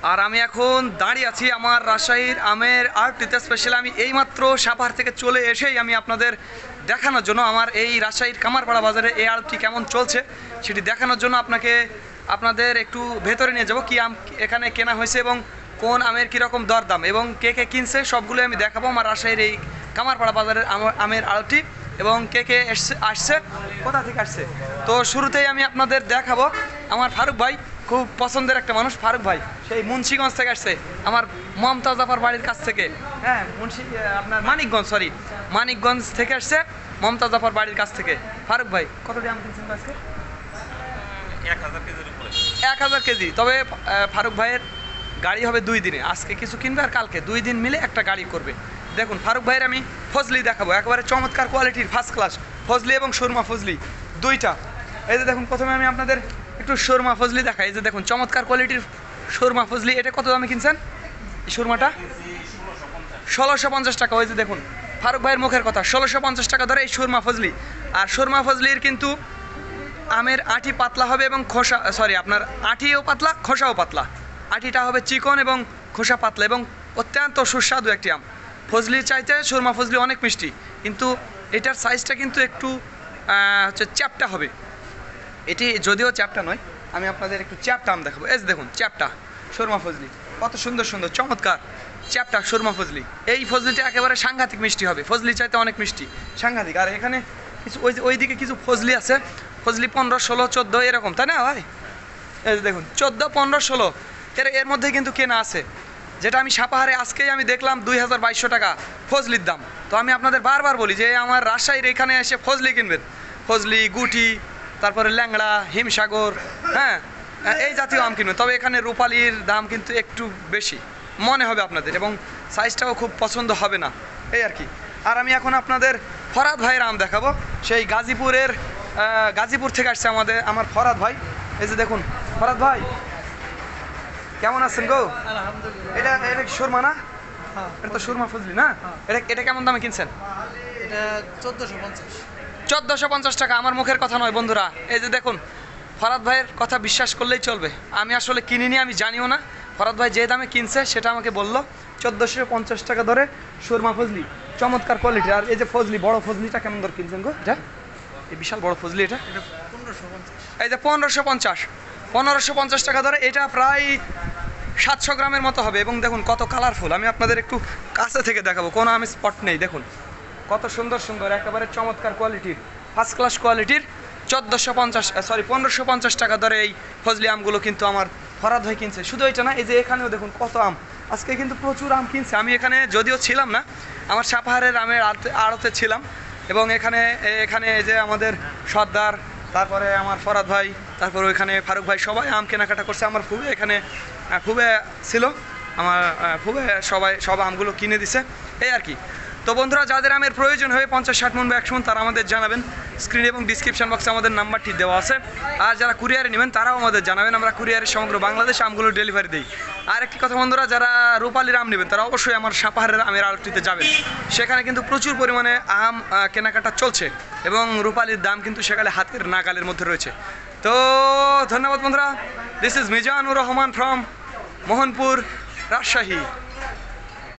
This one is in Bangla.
আর আমি এখন দাঁড়িয়ে আছি আমার রাজশাহীর আমের আড়তটিতে। স্পেশালি আমি এইমাত্র সাভার থেকে চলে এসেই আমি আপনাদের দেখানোর জন্য আমার এই রাজশাহীর কামারপাড়া বাজারে এই আড়তটি কেমন চলছে সেটি দেখানোর জন্য আপনাদের একটু ভেতরে নিয়ে যাব, কি আম এখানে কেনা হয়েছে এবং কোন আমের কীরকম দরদাম এবং কে কে কিনছে সবগুলো আমি দেখাবো আমার রাজশাহীর এই কামারপাড়া বাজারের আমের আড়তটি, এবং কে কে আসছে কোথা থেকে আসছে। তো শুরুতেই আমি আপনাদের দেখাবো আমার ফারুক ভাই, খুব পছন্দের একটা মানুষ ফারুক ভাই, সেই মুন্সিগঞ্জ থেকে আসছে আমার মমতাজ আপার বাড়ির কাছ থেকে। হ্যাঁ, আপনার মানিকগঞ্জ থেকে আসছে মমতাজ আপার বাড়ির কাছ থেকে। ফারুক ভাই কত দিয়ে আম কিনছেন আজকে? 1000 কেজির উপরে। 1000 কেজি। তবে ফারুক ভাইয়ের গাড়ি হবে 2 দিনে, আজকে কিছু কিনবে আর কালকে 2 দিন মিলে একটা গাড়ি করবে। দেখুন ফারুক ভাইয়ের আমি ফজলি দেখাবো, একেবারে চমৎকার কোয়ালিটির ফার্স্ট ক্লাস ফজলি এবং সুরমা ফজলি দুইটা। এই যে দেখুন, প্রথমে আমি আপনাদের একটু সুরমা ফজলি দেখাই। এই যে দেখুন চমৎকার কোয়ালিটির সুরমা ফজলি। এটা কত দামে কিনছেন এই সুরমাটা? 1650 টাকা। ওই যে দেখুন ফারুক ভাইয়ের মুখের কথা, 1650 টাকা ধরে এই সুরমা ফজলি। আর সুরমা ফজলির কিন্তু আমের আঁটি পাতলা হবে এবং আপনার আঁটিও পাতলা খোসাও পাতলা। আঁটিটা হবে চিকন এবং খোসা পাতলা এবং অত্যন্ত সুস্বাদু একটি আম। ফজলির চাইতে সুরমা ফজলি অনেক মিষ্টি, কিন্তু এটার সাইজটা কিন্তু একটু হচ্ছে চ্যাপটা হবে। এটি যদিও চ্যাপটা নয়, আমি আপনাদের একটু চ্যাপটা আম দেখাবো। এই দেখুন চ্যাপটা সুরমা ফজলি, কত সুন্দর সুন্দর চমৎকার চ্যাপটা সুরমা ফজলি। এই ফজলিটা একেবারে সাংঘাতিক মিষ্টি হবে, ফজলি চাইতে অনেক মিষ্টি, সাংঘাতিক। আর এখানে কিছু ওইদিকে কিছু ফজলি আছে, ফজলি 15, 16, 14 এরকম, তাই না ভাই? এই যে দেখুন 14, 15, 16 এর মধ্যে কিন্তু কেনা আছে। যেটা আমি সাপাহারে আজকেই আমি দেখলাম 2200 টাকা ফজলির দাম। তো আমি আপনাদের বারবার বলি যে আমার রাজশাহীর এখানে এসে ফজলি কিনবেন, ফজলি, গুটি, তারপরে ল্যাংড়া, হিমসাগর, হ্যাঁ এই জাতীয় আম কিনবেন। তবে এখানে রূপালির দাম কিন্তু একটু বেশি মনে হবে আপনাদের, এবং সাইজটাও খুব পছন্দ হবে না, এই আর কি। আর আমি এখন আপনাদের ফরাদ ভাইয়ের আম দেখাবো, সেই গাজীপুর থেকে আসছে আমার ফরাদ ভাই। এই যে দেখুন ফরাদ ভাই কেমন আছেন গো? এটা সুরমা না? এটা তো সুরমা ফজলি না? এটা কেমন দামে কিনছেন? এটা 1450। 1450 টাকা। আমার মুখের কথা নয় বন্ধুরা, এই যে দেখুন ফরাদ ভাইয়ের কথা বিশ্বাস করলেই চলবে। আমি আসলে কিনিনি, আমি জানিও না। ফরাদ ভাই যে দামে কিনছে সেটা আমাকে বললো, 1450 টাকা ধরে সুরমা ফজলি, চমৎকার কোয়ালিটি। আর এই যে ফজলি, বড় ফজলিটা কেমন দর কিনছেন গো? এটা এই বিশাল বড় ফজলি, এটা 1550। এই যে 1550 টাকা ধরে। এটা প্রায় 700 গ্রামের মতো হবে, এবং দেখুন কত কালারফুল। আমি আপনাদের একটু কাছে থেকে দেখাবো, কোনো আমি স্পট নেই। দেখুন কত সুন্দর সুন্দর একেবারে চমৎকার কোয়ালিটির ফার্স্ট ক্লাস কোয়ালিটির 1550 টাকা ধরে এই ফজলি আমগুলো কিন্তু আমার ফরাদ ভাই কিনছে। শুধু এটা না, এই যে এখানেও দেখুন কত আম, আজকে কিন্তু প্রচুর আম কিনছে। আমি এখানে যদিও ছিলাম না, আমার সাপাহারের আমের আড়তে ছিলাম, এবং এখানে এই যে আমাদের সর্দার, তারপরে আমার ফরাদ ভাই, তারপরে ওইখানে ফারুক ভাই, সবাই আম কেনাকাটা করছে। আমার ফুবে এখানে ফুবে ছিল, আমার ফুবে সব আমগুলো কিনে দিছে, এই আর কি। তো বন্ধুরা, যাদের আমের প্রয়োজন হয় 50-60 মন বা 100 মন, তারা আমাদের জানাবেন। স্ক্রিন এবং ডিসক্রিপশন বক্সে আমাদের নাম্বারটি দেওয়া আছে। আর যারা কুরিয়ারে নেবেন তারাও আমাদের জানাবেন, আমরা কুরিয়ারে সমগ্র বাংলাদেশে আমগুলো ডেলিভারি দিই। আর একটি কথা বন্ধুরা, যারা রূপালির আম নেবেন তারা অবশ্যই আমার সাপাহারের আমের আড়তটিতে যাবেন, সেখানে কিন্তু প্রচুর পরিমাণে আম কেনাকাটা চলছে, এবং রূপালির দাম কিন্তু সেখানে হাতের নাগালের মধ্যে রয়েছে। তো ধন্যবাদ বন্ধুরা, this is Mizanur Rahman from Mohanpur, Rajshahi.